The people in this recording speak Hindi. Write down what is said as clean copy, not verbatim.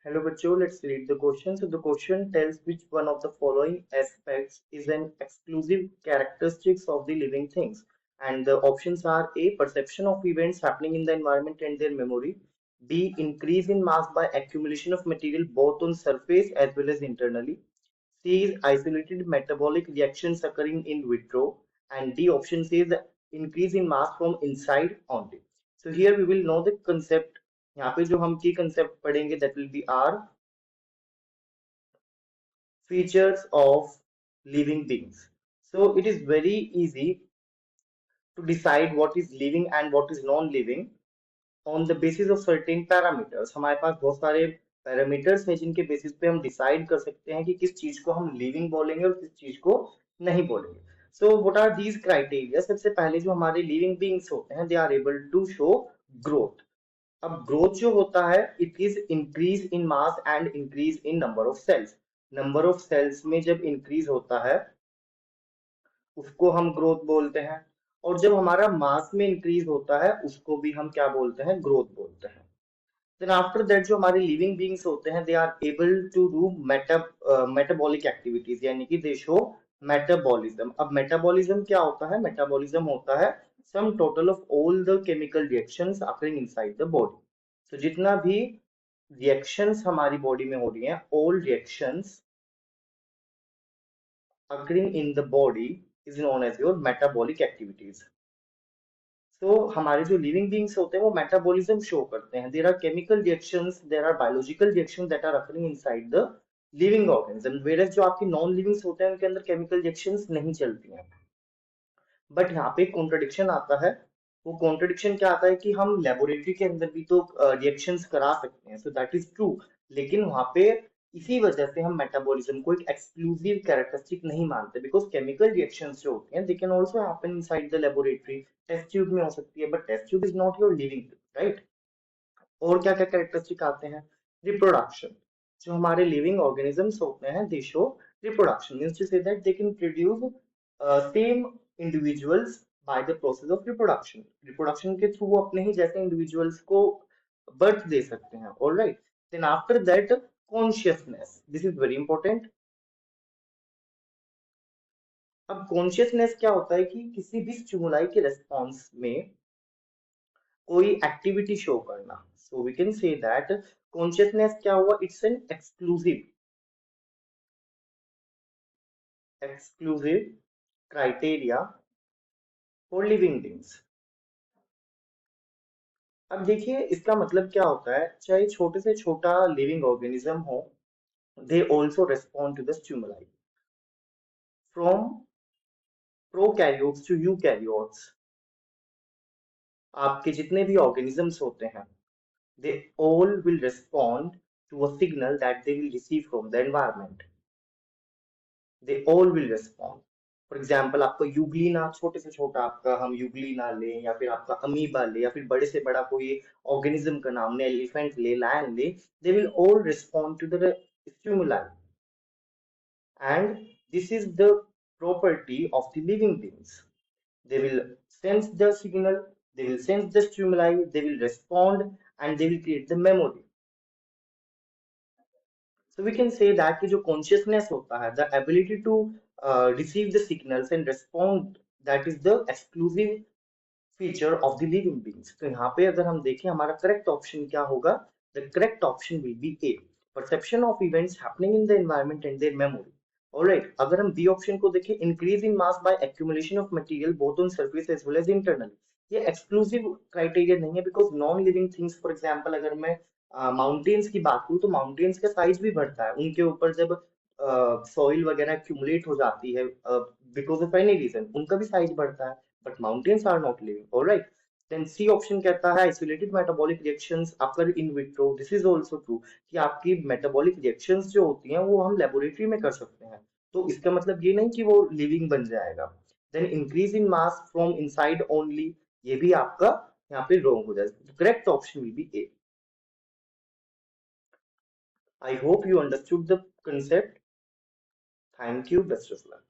Hello, bachcho. Let's read the question. So the question tells which one of the following aspects is an exclusive characteristics of the living things. And the options are A, perception of events happening in the environment and their memory. B, increase in mass by accumulation of material both on surface as well as internally. C is isolated metabolic reactions occurring in vitro. And D option C is the increase in mass from inside only. So here we will know the concept. यहाँ पे जो हम की कंसेप्ट पढ़ेंगे that will be our features of living beings. So it is very easy to decide what is living and what is non-living on the basis of certain parameters. हमारे पास बहुत सारे पैरामीटर्स हैं जिनके बेसिस पे हम डिसाइड कर सकते हैं कि किस चीज को हम लिविंग बोलेंगे और किस चीज को नहीं बोलेंगे. So what are these criteria? सबसे पहले जो हमारे लिविंग बींग्स होते हैं they are able to show growth. अब ग्रोथ जो होता है it is increase in mass and increase in number of cells. Number of cells में जब इंक्रीज होता है उसको हम ग्रोथ बोलते हैं, और जब हमारा मास में इंक्रीज होता है उसको भी हम क्या बोलते हैं? ग्रोथ बोलते हैं. देन आफ्टर दैट जो हमारे लिविंग बींग्स होते हैं they are able to do metabolic activities, यानी कि दे शो मेटाबॉलिज्म. अब मेटाबॉलिज्म क्या होता है? मेटाबॉलिज्म होता है sum total of all the chemical reactions occurring inside the body. तो जितना भी रिएक्शंस हमारी बॉडी में हो रही हैं, all reactions occurring in the body is known as your metabolic activities. तो हमारे जो लिविंग बींग्स होते हैं वो मेटाबॉलिज्म शो करते हैं. There are chemical reactions, there are biological reaction that are occurring inside the living organism, whereas जो आपके नॉन लिविंग्स होते हैं उनके अंदर केमिकल रिएक्शंस नहीं चलती हैं. बट यहाँ पे कॉन्ट्रडिक्शन आता है. वो कॉन्ट्रडिक्शन क्या आता है कि हम लेबोरेटरी के अंदर भी तो रिएक्शंस करा सकते हैं, सो दैट इज ट्रू. लेकिन वहां पे इसी वजह से हम मेटाबॉलिज्म को एक एक्सक्लूसिव कैरेक्टरिस्टिक नहीं मानते, बिकॉज केमिकल रिएक्शंस जो होते हैं they can also happen inside the laboratory. Test tube में हो सकती है but test tube is not your living, right? और क्या क्या कैरेक्टरिस्टिक आते हैं? रिप्रोडक्शन. जो हमारे लिविंग ऑर्गेनिजम्स होते हैं they show reproduction, means to say that they can produce same individuals by the process of reproduction. Reproduction के थ्रू वो अपने ही जैसे इंडिविजुअल्स को बर्थ दे सकते हैं. Alright. Then after that consciousness, this is very important. अब कॉन्शियसनेस क्या होता है कि किसी भी स्टिमुलाई के रेस्पॉन्स में कोई एक्टिविटी शो करना. So we can say that consciousness क्या हुआ? It's an exclusive criteria for living things. अब देखिए इसका मतलब क्या होता है, चाहे छोटे से छोटा लिविंग ऑर्गेनिज्म हो, they also respond to the stimuli. From prokaryotes to eukaryotes, आपके जितने भी ऑर्गेनिजम्स होते हैं they all will respond to a signal that they will receive from the environment. They all will respond. For example आपका यूग्लिना, छोटे से छोटा आपका हम यूग्लिना लें या फिर आपका अमीबा ले या फिर बड़े से बड़ा कोई ऑर्गेनिज्म का नाम ले, एलिफेंट ले, लायन ले, they will all respond to the stimuli. And this is the property of the living beings. They will sense the signal, they will sense the stimuli, they will respond, and they will create the memory. So we can say that कि जो consciousness होता है, the ability to receive the signals and respond, that is the exclusive feature of the living beings. तो यहाँ पे अगर हम देखें हमारा करेक्ट ऑप्शन क्या होगा? The correct option will be A, perception of events happening in the environment and their memory. Alright, अगर हम बी ऑप्शन को देखें, increase in mass by accumulation of material both on surface as well as internally, ये एक्सक्लूसिव क्राइटेरिया नहीं है, because non living things, for example अगर मैं माउंटेन्स की बात करूँ तो माउंटेन्स का साइज भी बढ़ता है उनके ऊपर जब सॉइल वगैरह एक्यूमुलेट हो जाती है बिकॉज ऑफ एनी रीजन, उनका भी साइज बढ़ता है. But mountains are not living. Alright. Then C option कहता है isolated metabolic reactions occur in vitro. This is also true कि आपकी मेटाबॉलिक रिएक्शंस जो होती हैं वो हम लेबोरेटरी में कर सकते हैं, तो इसका मतलब ये नहीं कि वो लिविंग बन जाएगा. Then increase in mass from inside only, ये भी आपका यहाँ पे रॉन्ग हो जाएगा. Correct option will be A. I hope you understood the concept. Thank you. Best of luck.